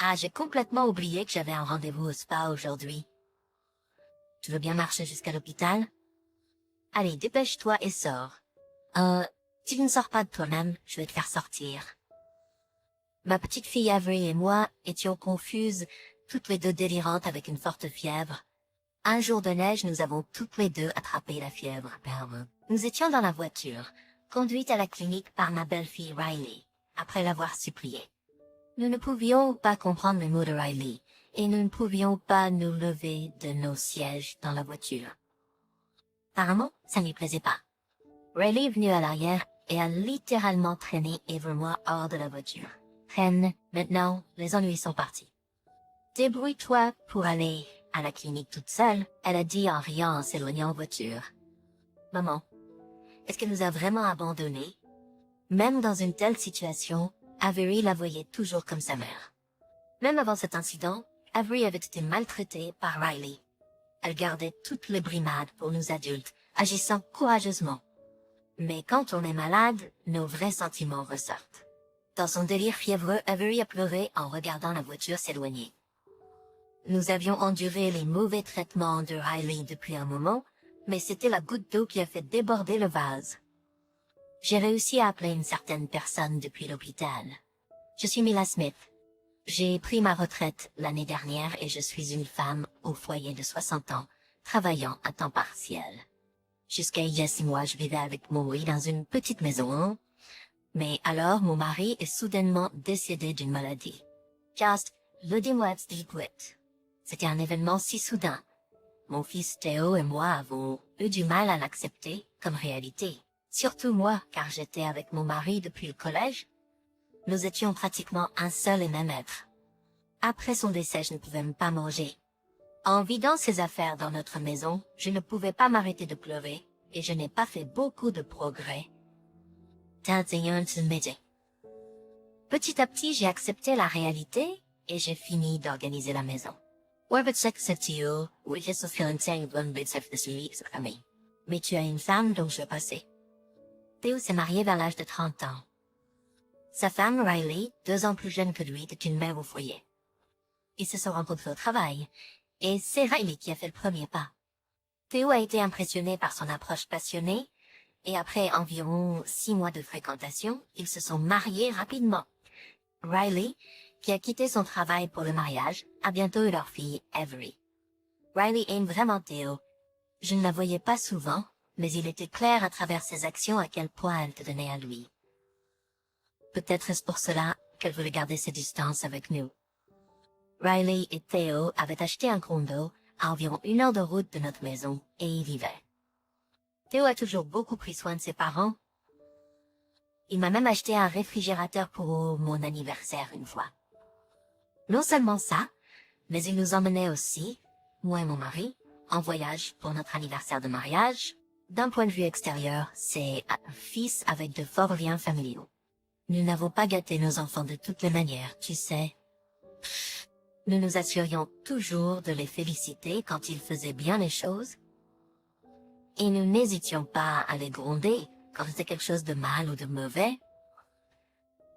Ah, j'ai complètement oublié que j'avais un rendez-vous au spa aujourd'hui. Tu veux bien marcher jusqu'à l'hôpital? Allez, dépêche-toi et sors. Si tu ne sors pas de toi-même, je vais te faire sortir. Ma petite fille Avery et moi étions confuses, toutes les deux délirantes avec une forte fièvre. Un jour de neige, nous avons toutes les deux attrapé la fièvre. Nous étions dans la voiture, conduite à la clinique par ma belle-fille Riley, après l'avoir suppliée. Nous ne pouvions pas comprendre les mots de Riley, et nous ne pouvions pas nous lever de nos sièges dans la voiture. Apparemment, ça ne lui plaisait pas. Riley est venue à l'arrière et a littéralement traîné Eve et moi hors de la voiture. Reine, maintenant, les ennuis sont partis. Débrouille-toi pour aller à la clinique toute seule, elle a dit en riant en s'éloignant en voiture. Maman, est-ce qu'elle nous a vraiment abandonnés? Même dans une telle situation, Avery la voyait toujours comme sa mère. Même avant cet incident, Avery avait été maltraitée par Riley. Elle gardait toutes les brimades pour nous adultes, agissant courageusement. Mais quand on est malade, nos vrais sentiments ressortent. Dans son délire fiévreux, Avery a pleuré en regardant la voiture s'éloigner. Nous avions enduré les mauvais traitements de Riley depuis un moment, mais c'était la goutte d'eau qui a fait déborder le vase. J'ai réussi à appeler une certaine personne depuis l'hôpital. Je suis Mila Smith. J'ai pris ma retraite l'année dernière et je suis une femme au foyer de 60 ans, travaillant à temps partiel. Jusqu'à il y a 6 mois, je vivais avec mon mari dans une petite maison. Mais alors, mon mari est soudainement décédé d'une maladie. Just, le dis-moi, c'était un événement si soudain. Mon fils Théo et moi avons eu du mal à l'accepter comme réalité. Surtout moi, car j'étais avec mon mari depuis le collège. Nous étions pratiquement un seul et même être. Après son décès, je ne pouvais même pas manger. En vidant ses affaires dans notre maison, je ne pouvais pas m'arrêter de pleurer, et je n'ai pas fait beaucoup de progrès. Petit à petit, j'ai accepté la réalité, et j'ai fini d'organiser la maison. Mais tu as une femme dont je passais. Théo s'est marié vers l'âge de 30 ans. Sa femme, Riley, 2 ans plus jeune que lui, est une mère au foyer. Ils se sont rencontrés au travail, et c'est Riley qui a fait le premier pas. Théo a été impressionné par son approche passionnée, et après environ 6 mois de fréquentation, ils se sont mariés rapidement. Riley, qui a quitté son travail pour le mariage, a bientôt eu leur fille, Avery. Riley aime vraiment Théo. Je ne la voyais pas souvent, mais il était clair à travers ses actions à quel point elle tenait à lui. Peut-être est-ce pour cela qu'elle voulait garder ses distances avec nous. Riley et Théo avaient acheté un condo à environ 1 heure de route de notre maison et y vivaient. Théo a toujours beaucoup pris soin de ses parents. Il m'a même acheté un réfrigérateur pour mon anniversaire une fois. Non seulement ça, mais il nous emmenait aussi, moi et mon mari, en voyage pour notre anniversaire de mariage. D'un point de vue extérieur, c'est un fils avec de forts liens familiaux. Nous n'avons pas gâté nos enfants de toutes les manières, tu sais. Nous nous assurions toujours de les féliciter quand ils faisaient bien les choses. Et nous n'hésitions pas à les gronder quand c'était quelque chose de mal ou de mauvais.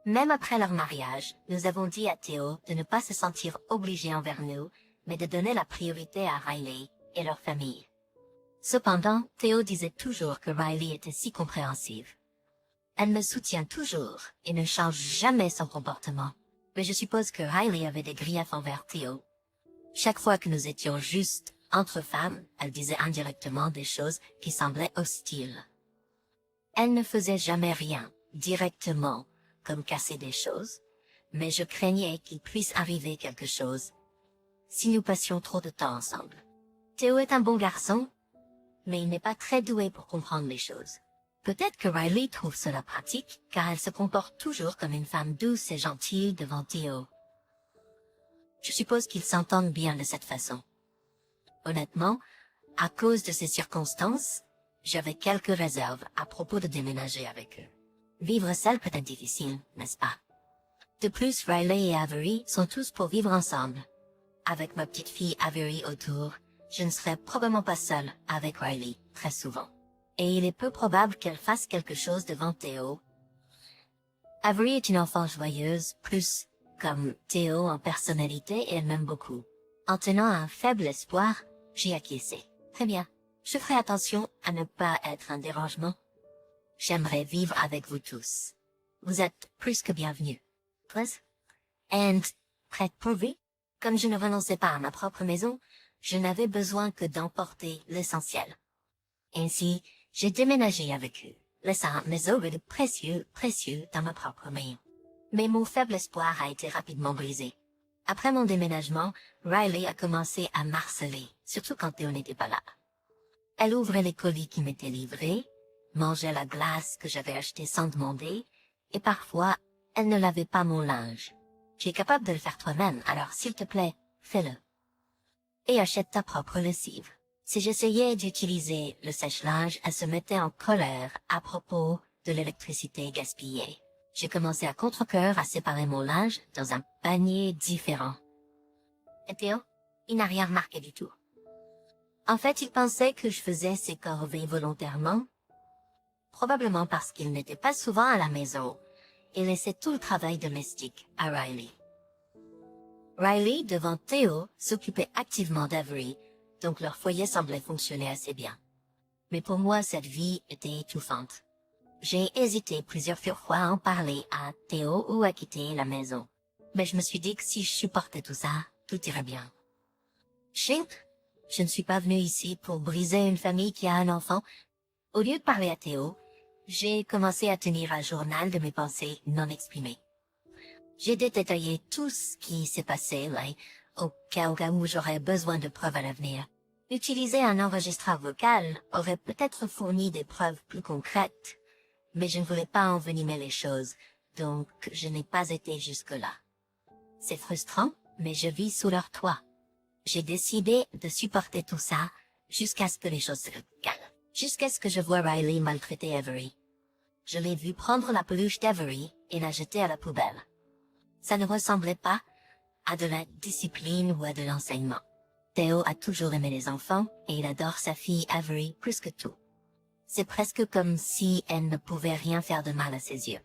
Même après leur mariage, nous avons dit à Théo de ne pas se sentir obligé envers nous, mais de donner la priorité à Riley et leur famille. Cependant, Théo disait toujours que Riley était si compréhensive. Elle me soutient toujours et ne change jamais son comportement. Mais je suppose que Riley avait des griefs envers Théo. Chaque fois que nous étions juste entre femmes, elle disait indirectement des choses qui semblaient hostiles. Elle ne faisait jamais rien, directement, comme casser des choses, mais je craignais qu'il puisse arriver quelque chose si nous passions trop de temps ensemble. Théo est un bon garçon, mais il n'est pas très doué pour comprendre les choses. Peut-être que Riley trouve cela pratique, car elle se comporte toujours comme une femme douce et gentille devant Théo. Je suppose qu'ils s'entendent bien de cette façon. Honnêtement, à cause de ces circonstances, j'avais quelques réserves à propos de déménager avec eux. Vivre seul peut être difficile, n'est-ce pas? De plus, Riley et Avery sont tous pour vivre ensemble. Avec ma petite fille Avery autour, je ne serai probablement pas seule avec Riley, très souvent. Et il est peu probable qu'elle fasse quelque chose devant Théo. Avery est une enfant joyeuse, plus Comme Théo en personnalité et elle m'aime beaucoup. En tenant un faible espoir, j'ai acquiescé. Très bien. Je ferai attention à ne pas être un dérangement. J'aimerais vivre avec vous tous. Vous êtes plus que bienvenus. Please? And, prête pourvue? Comme je ne renonçais pas à ma propre maison, je n'avais besoin que d'emporter l'essentiel. Ainsi, j'ai déménagé avec eux, laissant mes œuvres de précieux dans ma propre maison. Mais mon faible espoir a été rapidement brisé. Après mon déménagement, Riley a commencé à m'harceler, surtout quand Théo n'était pas là. Elle ouvrait les colis qui m'étaient livrés, mangeait la glace que j'avais achetée sans demander, et parfois, elle ne lavait pas mon linge. Tu es capable de le faire toi-même, alors s'il te plaît, fais-le. Et achète ta propre lessive. Si j'essayais d'utiliser le sèche-linge, elle se mettait en colère à propos de l'électricité gaspillée. J'ai commencé à contre-cœur à séparer mon linge dans un panier différent. Et Théo, il n'a rien remarqué du tout. En fait, il pensait que je faisais ces corvées volontairement, probablement parce qu'il n'était pas souvent à la maison et laissait tout le travail domestique à Riley. Riley, devant Théo, s'occupait activement d'Avery, donc leur foyer semblait fonctionner assez bien. Mais pour moi, cette vie était étouffante. J'ai hésité plusieurs fois à en parler à Théo ou à quitter la maison. Mais je me suis dit que si je supportais tout ça, tout irait bien. Chink, je ne suis pas venue ici pour briser une famille qui a un enfant. Au lieu de parler à Théo, j'ai commencé à tenir un journal de mes pensées non exprimées. J'ai détaillé tout ce qui s'est passé là, au cas où j'aurais besoin de preuves à l'avenir. Utiliser un enregistreur vocal aurait peut-être fourni des preuves plus concrètes, mais je ne voulais pas envenimer les choses, donc je n'ai pas été jusque-là. C'est frustrant, mais je vis sous leur toit. J'ai décidé de supporter tout ça jusqu'à ce que les choses se calment. Jusqu'à ce que je vois Riley maltraiter Avery. Je l'ai vu prendre la peluche d'Avery et la jeter à la poubelle. Ça ne ressemblait pas à de la discipline ou à de l'enseignement. Théo a toujours aimé les enfants et il adore sa fille Avery plus que tout. C'est presque comme si elle ne pouvait rien faire de mal à ses yeux.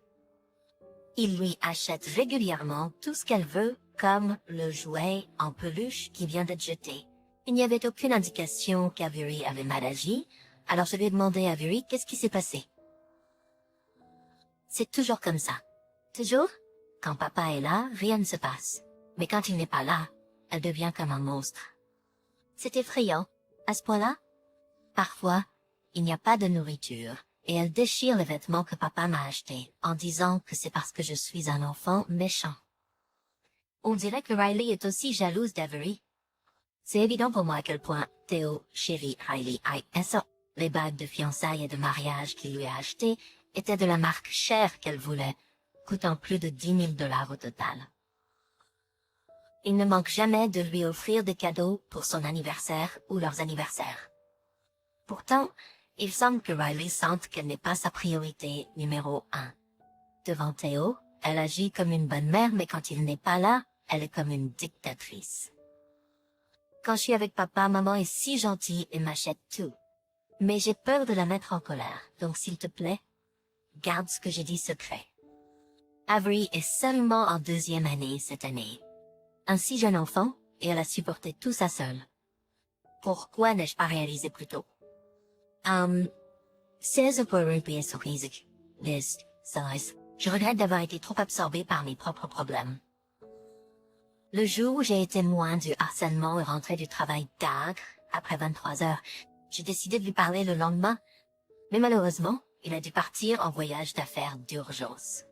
Il lui achète régulièrement tout ce qu'elle veut, comme le jouet en peluche qui vient d'être jeté. Il n'y avait aucune indication qu'Avery avait mal agi, alors je lui ai demandé à Avery qu'est-ce qui s'est passé. C'est toujours comme ça. Toujours? Quand papa est là, rien ne se passe. Mais quand il n'est pas là, elle devient comme un monstre. C'est effrayant. À ce point-là? Parfois, il n'y a pas de nourriture, et elle déchire les vêtements que papa m'a achetés, en disant que c'est parce que je suis un enfant méchant. On dirait que Riley est aussi jalouse d'Avery. C'est évident pour moi à quel point Théo chérit Riley aime ça. Les bagues de fiançailles et de mariage qu'il lui a achetées étaient de la marque chère qu'elle voulait, coûtant plus de 10 000 $ au total. Il ne manque jamais de lui offrir des cadeaux pour son anniversaire ou leurs anniversaires. Pourtant, il semble que Riley sente qu'elle n'est pas sa priorité numéro 1. Devant Théo, elle agit comme une bonne mère, mais quand il n'est pas là, elle est comme une dictatrice. Quand je suis avec papa, maman est si gentille et m'achète tout. Mais j'ai peur de la mettre en colère, donc s'il te plaît, garde ce que j'ai dit secret. Avery est seulement en 2e année cette année. Un si jeune enfant, et elle a supporté tout ça seule. Pourquoi n'ai-je pas réalisé plus tôt? C'est pour une pièce physique. Je regrette d'avoir été trop absorbée par mes propres problèmes. Le jour où j'ai été loin du harcèlement et rentré du travail tard, après 23 heures, j'ai décidé de lui parler le lendemain. Mais malheureusement, il a dû partir en voyage d'affaires d'urgence.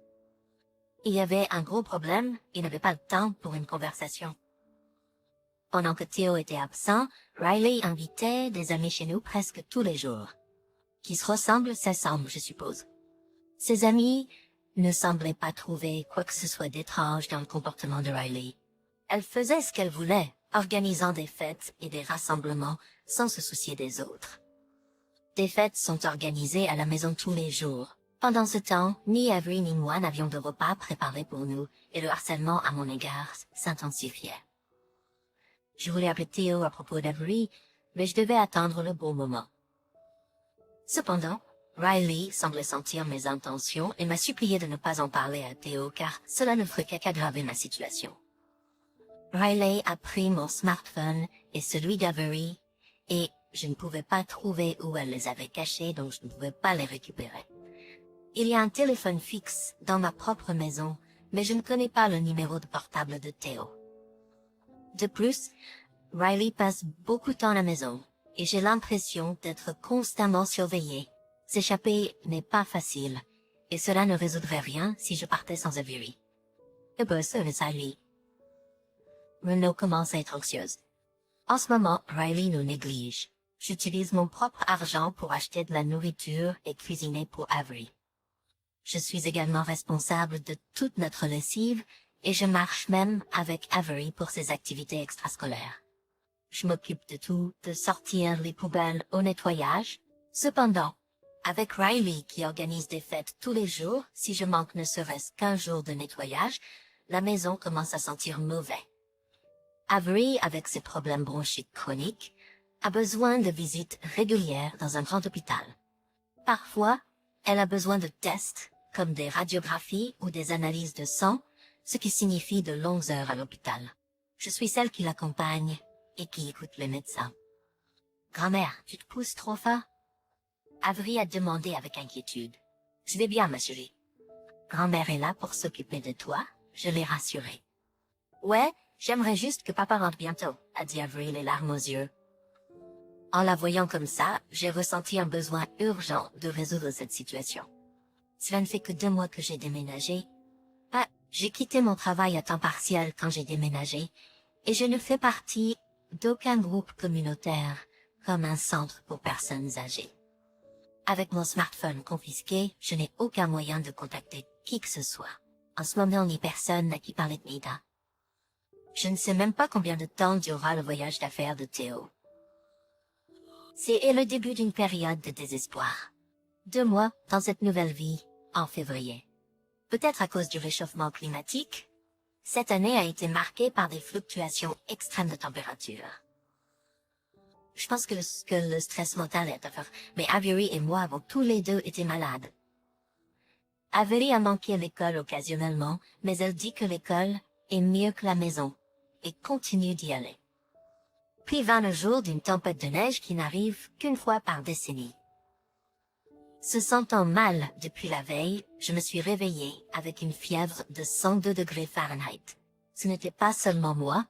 Il y avait un gros problème, il n'avait pas le temps pour une conversation. Pendant que Théo était absent, Riley invitait des amis chez nous presque tous les jours. Qui se ressemblent, s'assemblent, je suppose. Ses amis ne semblaient pas trouver quoi que ce soit d'étrange dans le comportement de Riley. Elle faisait ce qu'elle voulait, organisant des fêtes et des rassemblements sans se soucier des autres. Des fêtes sont organisées à la maison tous les jours. Pendant ce temps, ni Avery ni moi n'avions de repas préparés pour nous, et le harcèlement à mon égard s'intensifiait. Je voulais appeler Théo à propos d'Avery, mais je devais attendre le bon moment. Cependant, Riley semblait sentir mes intentions et m'a supplié de ne pas en parler à Théo car cela ne ferait qu'aggraver ma situation. Riley a pris mon smartphone et celui d'Avery et je ne pouvais pas trouver où elle les avait cachés donc je ne pouvais pas les récupérer. Il y a un téléphone fixe dans ma propre maison, mais je ne connais pas le numéro de portable de Théo. De plus, Riley passe beaucoup de temps à la maison et j'ai l'impression d'être constamment surveillée. S'échapper n'est pas facile et cela ne résoudrait rien si je partais sans Avery. Et ben, ça le Riley. Renaud commence à être anxieuse. En ce moment, Riley nous néglige. J'utilise mon propre argent pour acheter de la nourriture et cuisiner pour Avery. Je suis également responsable de toute notre lessive et je marche même avec Avery pour ses activités extrascolaires. Je m'occupe de tout, de sortir les poubelles au nettoyage. Cependant, avec Riley qui organise des fêtes tous les jours, si je manque ne serait-ce qu'un jour de nettoyage, la maison commence à sentir mauvais. Avery, avec ses problèmes bronchiques chroniques, a besoin de visites régulières dans un grand hôpital. Parfois, elle a besoin de tests, comme des radiographies ou des analyses de sang, ce qui signifie de longues heures à l'hôpital. Je suis celle qui l'accompagne et qui écoute les médecins. « Grand-mère, tu te pousses trop fort ?» Avery a demandé avec inquiétude. « Je vais bien, ma chérie. »« Grand-mère est là pour s'occuper de toi, je l'ai rassurée. »« Ouais, j'aimerais juste que papa rentre bientôt, » a dit Avery les larmes aux yeux. En la voyant comme ça, j'ai ressenti un besoin urgent de résoudre cette situation. Cela ne fait que 2 mois que j'ai déménagé. J'ai quitté mon travail à temps partiel quand j'ai déménagé, et je ne fais partie d'aucun groupe communautaire, comme un centre pour personnes âgées. Avec mon smartphone confisqué, je n'ai aucun moyen de contacter qui que ce soit. En ce moment, ni personne à qui parler de Mida. Je ne sais même pas combien de temps durera le voyage d'affaires de Théo. C'est le début d'une période de désespoir. 2 mois dans cette nouvelle vie, en février. Peut-être à cause du réchauffement climatique, cette année a été marquée par des fluctuations extrêmes de température. Je pense que le stress mental est à faire, mais Avery et moi avons tous les deux été malades. Avery a manqué l'école occasionnellement, mais elle dit que l'école est mieux que la maison, et continue d'y aller. Puis vint le jour d'une tempête de neige qui n'arrive qu'une fois par décennie. Se sentant mal depuis la veille, je me suis réveillée avec une fièvre de 102 degrés Fahrenheit. Ce n'était pas seulement moi.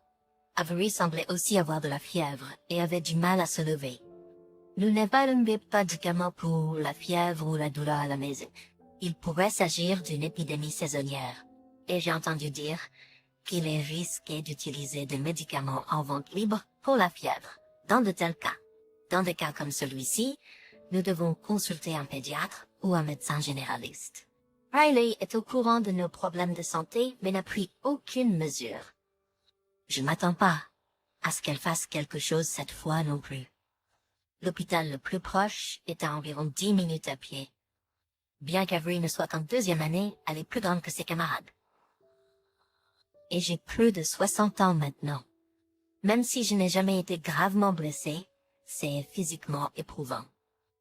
Avery semblait aussi avoir de la fièvre et avait du mal à se lever. Nous n'avons pas de médicaments pour la fièvre ou la douleur à la maison. Il pourrait s'agir d'une épidémie saisonnière. Et j'ai entendu dire qu'il est risqué d'utiliser des médicaments en vente libre pour la fièvre, dans de tels cas. Dans des cas comme celui-ci, nous devons consulter un pédiatre ou un médecin généraliste. Riley est au courant de nos problèmes de santé, mais n'a pris aucune mesure. Je ne m'attends pas à ce qu'elle fasse quelque chose cette fois non plus. L'hôpital le plus proche est à environ 10 minutes à pied. Bien qu'Avery ne soit qu'en 2e année, elle est plus grande que ses camarades. Et j'ai plus de 60 ans maintenant. Même si je n'ai jamais été gravement blessée, c'est physiquement éprouvant.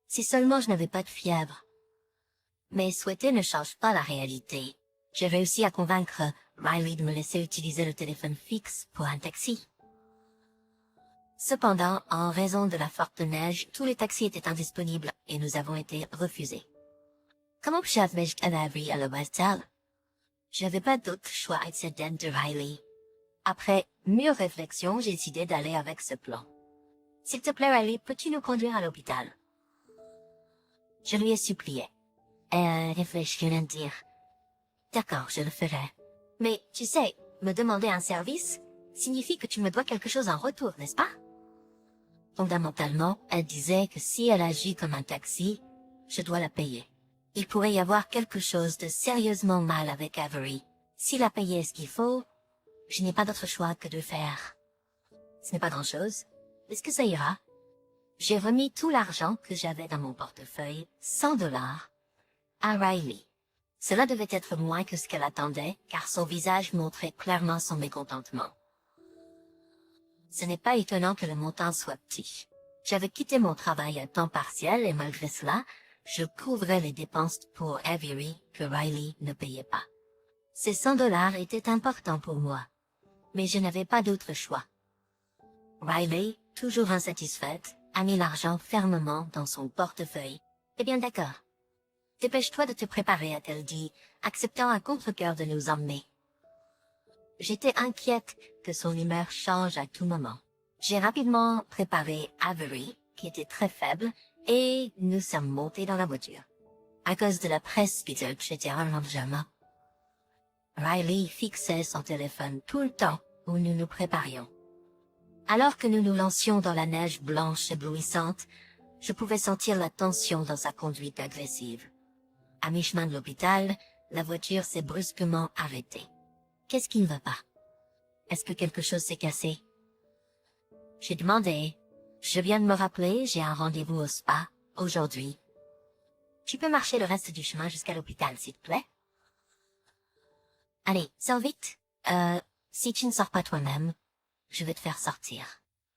Si seulement je n'avais pas de fièvre. Mais souhaiter ne change pas la réalité. J'ai réussi à convaincre Riley de me laisser utiliser le téléphone fixe pour un taxi. Cependant, en raison de la forte neige, tous les taxis étaient indisponibles et nous avons été refusés. Comment j'avais Avery à l'hôpital? J'avais pas d'autre choix excédent de Riley. Après mûre réflexion, j'ai décidé d'aller avec ce plan. S'il te plaît, Riley, peux-tu nous conduire à l'hôpital? Je lui ai supplié. Elle réfléchit à dire. D'accord, je le ferai. Mais, tu sais, me demander un service signifie que tu me dois quelque chose en retour, n'est-ce pas? Fondamentalement, elle disait que si elle agit comme un taxi, je dois la payer. Il pourrait y avoir quelque chose de sérieusement mal avec Avery. S'il a payé ce qu'il faut, je n'ai pas d'autre choix que de faire. Ce n'est pas grand-chose. Est-ce que ça ira? J'ai remis tout l'argent que j'avais dans mon portefeuille, 100 $, à Riley. Cela devait être moins que ce qu'elle attendait, car son visage montrait clairement son mécontentement. Ce n'est pas étonnant que le montant soit petit. J'avais quitté mon travail à temps partiel et malgré cela, je couvrais les dépenses pour Avery que Riley ne payait pas. Ces $100 étaient importants pour moi, mais je n'avais pas d'autre choix. Riley, toujours insatisfaite, a mis l'argent fermement dans son portefeuille. Eh bien d'accord. Dépêche-toi de te préparer, a-t-elle dit, acceptant à contre-cœur de nous emmener. J'étais inquiète que son humeur change à tout moment. J'ai rapidement préparé Avery, qui était très faible, et nous sommes montés dans la voiture. À cause de la presse, j'étais un lendemain. Riley fixait son téléphone tout le temps où nous nous préparions. Alors que nous nous lancions dans la neige blanche éblouissante, je pouvais sentir la tension dans sa conduite agressive. À mi-chemin de l'hôpital, la voiture s'est brusquement arrêtée. Qu'est-ce qui ne va pas? Est-ce que quelque chose s'est cassé? J'ai demandé. Je viens de me rappeler, j'ai un rendez-vous au spa, aujourd'hui. Tu peux marcher le reste du chemin jusqu'à l'hôpital, s'il te plaît? Allez, sors vite. Si tu ne sors pas toi-même, je vais te faire sortir.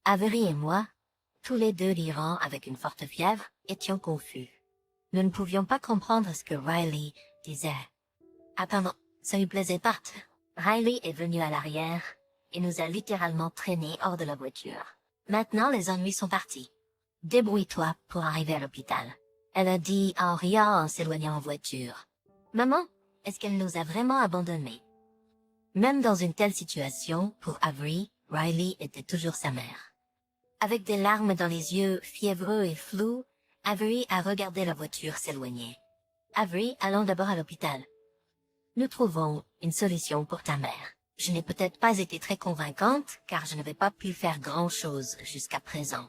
Avery et moi, tous les deux l'Iran avec une forte fièvre, étions confus. Nous ne pouvions pas comprendre ce que Riley disait. Ah pardon, ça lui plaisait pas. Riley est venu à l'arrière et nous a littéralement traînés hors de la voiture. Maintenant, les ennuis sont partis. Débrouille-toi pour arriver à l'hôpital. Elle a dit en riant en s'éloignant en voiture. Maman, est-ce qu'elle nous a vraiment abandonnés? Même dans une telle situation, pour Avery, Riley était toujours sa mère. Avec des larmes dans les yeux, fiévreux et flous, Avery a regardé la voiture s'éloigner. Avery, allons d'abord à l'hôpital. Nous trouvons une solution pour ta mère. Je n'ai peut-être pas été très convaincante, car je n'avais pas pu faire grand-chose jusqu'à présent.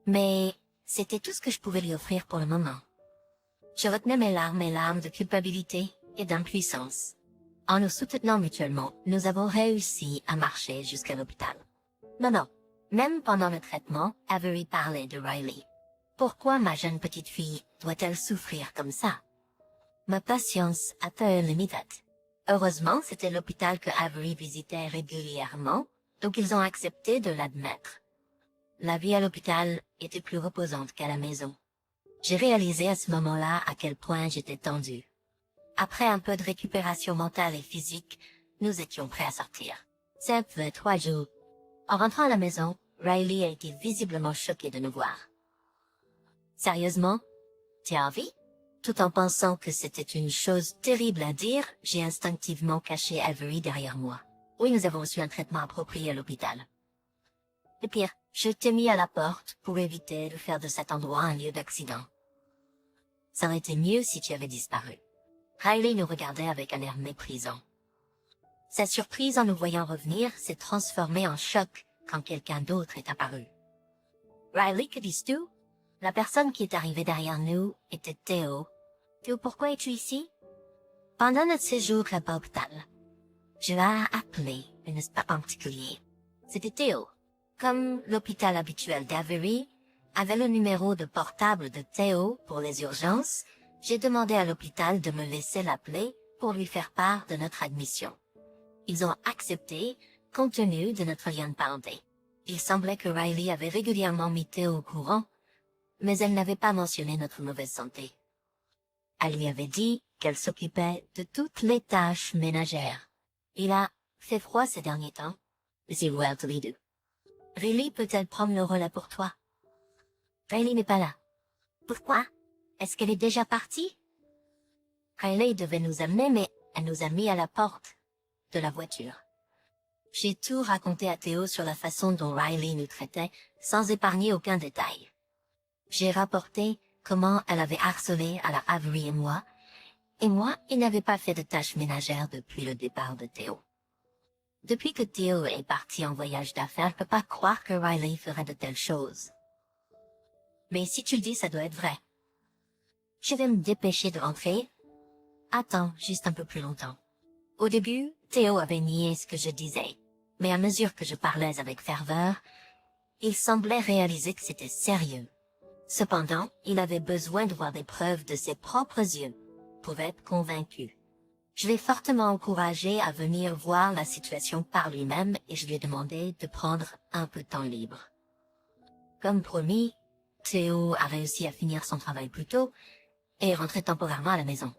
Mais c'était tout ce que je pouvais lui offrir pour le moment. Je retenais mes larmes de culpabilité et d'impuissance. En nous soutenant mutuellement, nous avons réussi à marcher jusqu'à l'hôpital. Non, même pendant le traitement, Avery parlait de Riley. Pourquoi ma jeune petite fille doit-elle souffrir comme ça? Ma patience atteint une limite. Heureusement, c'était l'hôpital que Avery visitait régulièrement, donc ils ont accepté de l'admettre. La vie à l'hôpital était plus reposante qu'à la maison. J'ai réalisé à ce moment-là à quel point j'étais tendue. Après un peu de récupération mentale et physique, nous étions prêts à sortir. Ça fait 3 jours. En rentrant à la maison, Riley a été visiblement choquée de nous voir. Sérieusement? Tu as envie? Tout en pensant que c'était une chose terrible à dire, j'ai instinctivement caché Avery derrière moi. Oui, nous avons reçu un traitement approprié à l'hôpital. Le pire, je t'ai mis à la porte pour éviter de faire de cet endroit un lieu d'accident. Ça aurait été mieux si tu avais disparu. Riley nous regardait avec un air méprisant. Sa surprise en nous voyant revenir s'est transformée en choc quand quelqu'un d'autre est apparu. Riley, que dis-tu? La personne qui est arrivée derrière nous était Théo. Théo, pourquoi es-tu ici? Pendant notre séjour à l'hôpital, je l'ai appelé un espace particulier. C'était Théo. Comme l'hôpital habituel d'Avery avait le numéro de portable de Théo pour les urgences, j'ai demandé à l'hôpital de me laisser l'appeler pour lui faire part de notre admission. Ils ont accepté, compte tenu de notre lien de parenté. Il semblait que Riley avait régulièrement mis Théo au courant, mais elle n'avait pas mentionné notre mauvaise santé. Elle lui avait dit qu'elle s'occupait de toutes les tâches ménagères. Il a fait froid ces derniers temps. C'est well to les deux. Riley peut-elle prendre le relais pour toi? Riley n'est pas là. Pourquoi? Est-ce qu'elle est déjà partie? Riley devait nous amener, mais elle nous a mis à la porte de la voiture. J'ai tout raconté à Théo sur la façon dont Riley nous traitait, sans épargner aucun détail. J'ai rapporté comment elle avait harcelé à la Avery et moi, il n'avait pas fait de tâches ménagères depuis le départ de Théo. Depuis que Théo est parti en voyage d'affaires, je ne peux pas croire que Riley ferait de telles choses. Mais si tu le dis, ça doit être vrai. Je vais me dépêcher de rentrer. Attends juste un peu plus longtemps. Au début, Théo avait nié ce que je disais, mais à mesure que je parlais avec ferveur, il semblait réaliser que c'était sérieux. Cependant, il avait besoin de voir des preuves de ses propres yeux pour être convaincu. Je l'ai fortement encouragé à venir voir la situation par lui-même et je lui ai demandé de prendre un peu de temps libre. Comme promis, Theo a réussi à finir son travail plus tôt et est rentré temporairement à la maison.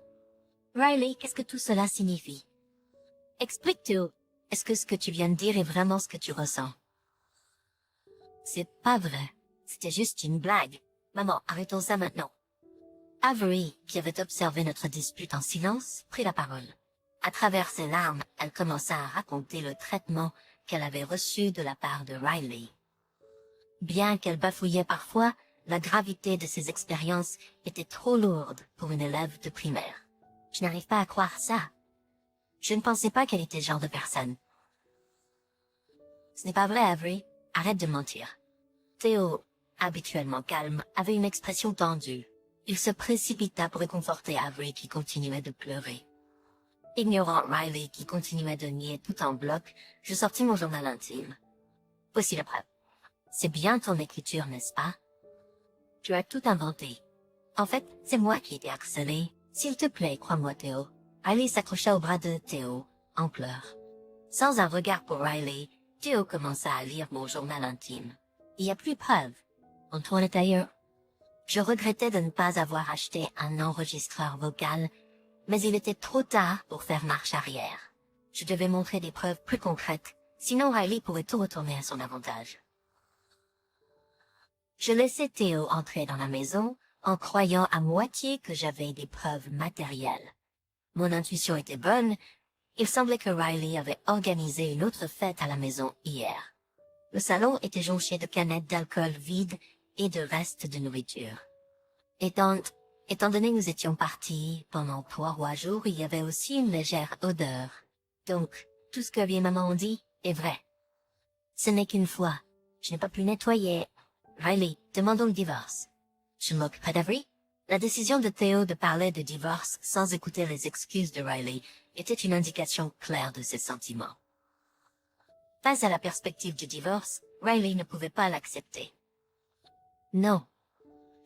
Riley, qu'est-ce que tout cela signifie? Explique, Theo. Est-ce que ce que tu viens de dire est vraiment ce que tu ressens? C'est pas vrai. C'était juste une blague. Maman, arrêtons ça maintenant. Avery, qui avait observé notre dispute en silence, prit la parole. À travers ses larmes, elle commença à raconter le traitement qu'elle avait reçu de la part de Riley. Bien qu'elle bafouillait parfois, la gravité de ses expériences était trop lourde pour une élève de primaire. Je n'arrive pas à croire ça. Je ne pensais pas qu'elle était ce genre de personne. Ce n'est pas vrai, Avery. Arrête de mentir. Theo, habituellement calme, avait une expression tendue. Il se précipita pour réconforter Avery qui continuait de pleurer. Ignorant Riley qui continuait de nier tout en bloc, je sortis mon journal intime. Voici la preuve. C'est bien ton écriture, n'est-ce pas? Tu as tout inventé. En fait, c'est moi qui ai été harcelée. S'il te plaît, crois-moi, Theo. Riley s'accrocha au bras de Theo, en pleurs. Sans un regard pour Riley, Theo commença à lire mon journal intime. Il n'y a plus de preuves. On tourne ailleurs. Je regrettais de ne pas avoir acheté un enregistreur vocal, mais il était trop tard pour faire marche arrière. Je devais montrer des preuves plus concrètes, sinon Riley pourrait tout retourner à son avantage. Je laissai Theo entrer dans la maison, en croyant à moitié que j'avais des preuves matérielles. Mon intuition était bonne, il semblait que Riley avait organisé une autre fête à la maison hier. Le salon était jonché de canettes d'alcool vides et de restes de nourriture. Étant donné que nous étions partis pendant 3 jours, il y avait aussi une légère odeur. Donc, tout ce que vie et maman ont dit est vrai. Ce n'est qu'une fois. Je n'ai pas pu nettoyer. Riley, demandons le divorce. Je m'occuperai d'Avery. La décision de Theo de parler de divorce sans écouter les excuses de Riley était une indication claire de ses sentiments. Face à la perspective du divorce, Riley ne pouvait pas l'accepter. Non.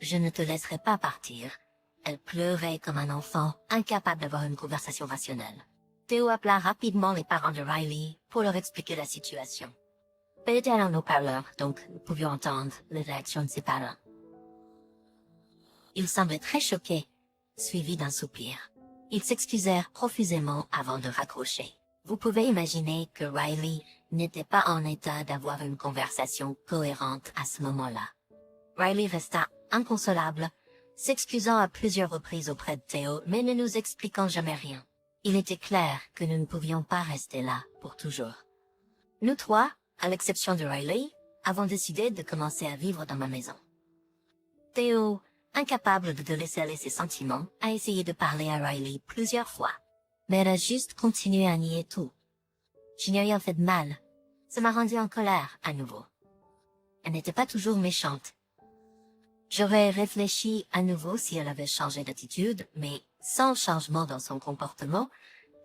Je ne te laisserai pas partir. Elle pleurait comme un enfant, incapable d'avoir une conversation rationnelle. Theo appela rapidement les parents de Riley pour leur expliquer la situation. Elle était en haut-parleur, donc nous pouvions entendre les réactions de ses parents. Ils semblaient très choqués, suivis d'un soupir. Ils s'excusèrent profusément avant de raccrocher. Vous pouvez imaginer que Riley n'était pas en état d'avoir une conversation cohérente à ce moment-là. Riley resta inconsolable, s'excusant à plusieurs reprises auprès de Theo, mais ne nous expliquant jamais rien. Il était clair que nous ne pouvions pas rester là pour toujours. Nous trois, à l'exception de Riley, avons décidé de commencer à vivre dans ma maison. Theo, incapable de laisser aller ses sentiments, a essayé de parler à Riley plusieurs fois, mais elle a juste continué à nier tout. Je n'ai rien fait de mal. Ça m'a rendu en colère à nouveau. Elle n'était pas toujours méchante. J'aurais réfléchi à nouveau si elle avait changé d'attitude, mais sans changement dans son comportement,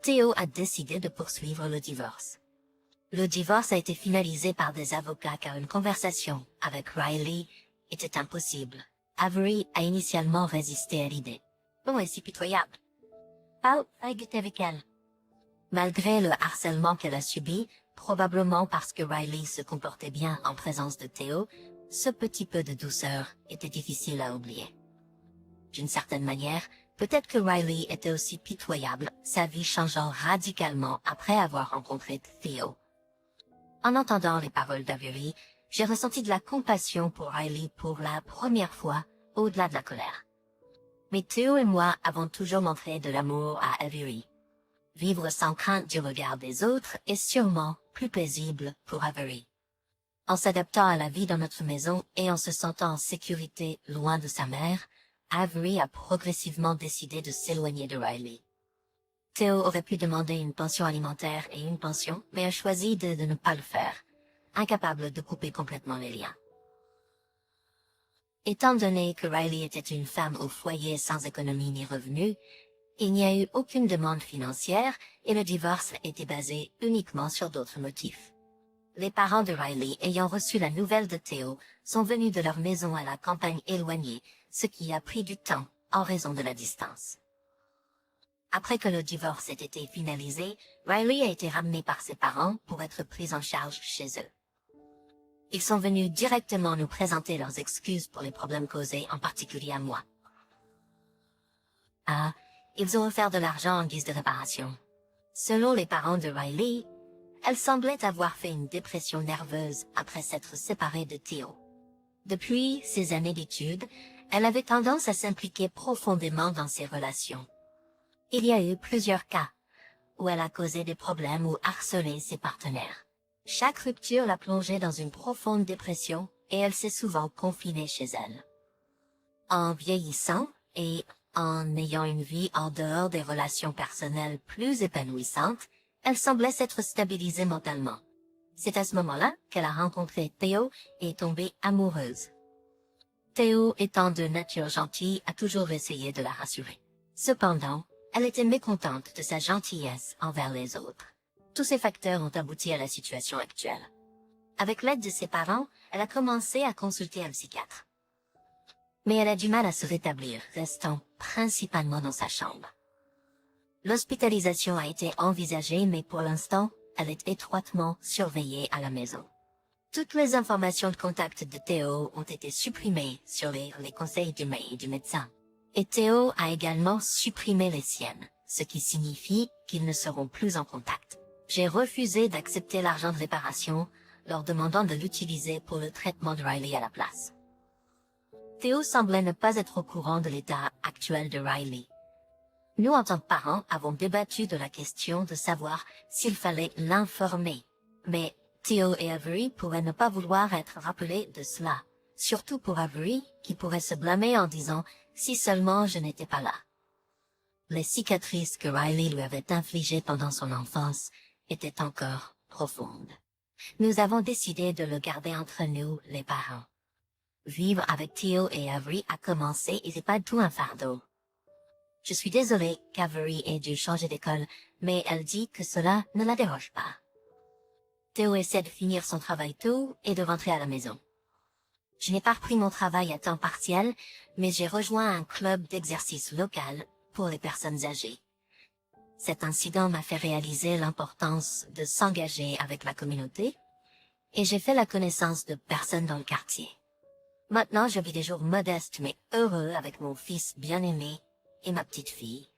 Theo a décidé de poursuivre le divorce. Le divorce a été finalisé par des avocats car une conversation avec Riley était impossible. Avery a initialement résisté à l'idée. Bon, et si pitoyable. Paul a guetté avec elle. Malgré le harcèlement qu'elle a subi, probablement parce que Riley se comportait bien en présence de Theo, ce petit peu de douceur était difficile à oublier. D'une certaine manière, peut-être que Riley était aussi pitoyable, sa vie changeant radicalement après avoir rencontré Theo. En entendant les paroles d'Avery, j'ai ressenti de la compassion pour Riley pour la première fois, au-delà de la colère. Mais Theo et moi avons toujours montré de l'amour à Avery. Vivre sans crainte du regard des autres est sûrement plus paisible pour Avery. En s'adaptant à la vie dans notre maison et en se sentant en sécurité loin de sa mère, Avery a progressivement décidé de s'éloigner de Riley. Theo aurait pu demander une pension alimentaire et une pension, mais a choisi de ne pas le faire, incapable de couper complètement les liens. Étant donné que Riley était une femme au foyer sans économie ni revenus, il n'y a eu aucune demande financière et le divorce était basé uniquement sur d'autres motifs. Les parents de Riley, ayant reçu la nouvelle de Theo, sont venus de leur maison à la campagne éloignée, ce qui a pris du temps en raison de la distance. Après que le divorce ait été finalisé, Riley a été ramenée par ses parents pour être prise en charge chez eux. Ils sont venus directement nous présenter leurs excuses pour les problèmes causés, en particulier à moi. Ah, ils ont offert de l'argent en guise de réparation. Selon les parents de Riley, elle semblait avoir fait une dépression nerveuse après s'être séparée de Theo. Depuis ses années d'études, elle avait tendance à s'impliquer profondément dans ses relations. Il y a eu plusieurs cas où elle a causé des problèmes ou harcelé ses partenaires. Chaque rupture l'a plongée dans une profonde dépression et elle s'est souvent confinée chez elle. En vieillissant et en ayant une vie en dehors des relations personnelles plus épanouissantes, elle semblait s'être stabilisée mentalement. C'est à ce moment-là qu'elle a rencontré Theo et est tombée amoureuse. Theo, étant de nature gentille, a toujours essayé de la rassurer. Cependant, elle était mécontente de sa gentillesse envers les autres. Tous ces facteurs ont abouti à la situation actuelle. Avec l'aide de ses parents, elle a commencé à consulter un psychiatre. Mais elle a du mal à se rétablir, restant principalement dans sa chambre. L'hospitalisation a été envisagée, mais pour l'instant, elle est étroitement surveillée à la maison. Toutes les informations de contact de Theo ont été supprimées sur les conseils du médecin. Et Theo a également supprimé les siennes, ce qui signifie qu'ils ne seront plus en contact. J'ai refusé d'accepter l'argent de réparation, leur demandant de l'utiliser pour le traitement de Riley à la place. Theo semblait ne pas être au courant de l'état actuel de Riley. Nous, en tant que parents, avons débattu de la question de savoir s'il fallait l'informer. Mais Theo et Avery pourraient ne pas vouloir être rappelés de cela. Surtout pour Avery, qui pourrait se blâmer en disant « si seulement je n'étais pas là ». Les cicatrices que Riley lui avait infligées pendant son enfance étaient encore profondes. Nous avons décidé de le garder entre nous, les parents. Vivre avec Theo et Avery a commencé et c'est pas tout un fardeau. Je suis désolée qu'Avery ait dû changer d'école, mais elle dit que cela ne la dérange pas. Theo essaie de finir son travail tôt et de rentrer à la maison. Je n'ai pas repris mon travail à temps partiel, mais j'ai rejoint un club d'exercice local pour les personnes âgées. Cet incident m'a fait réaliser l'importance de s'engager avec la communauté, et j'ai fait la connaissance de personnes dans le quartier. Maintenant, je vis des jours modestes mais heureux avec mon fils bien-aimé et ma petite fille.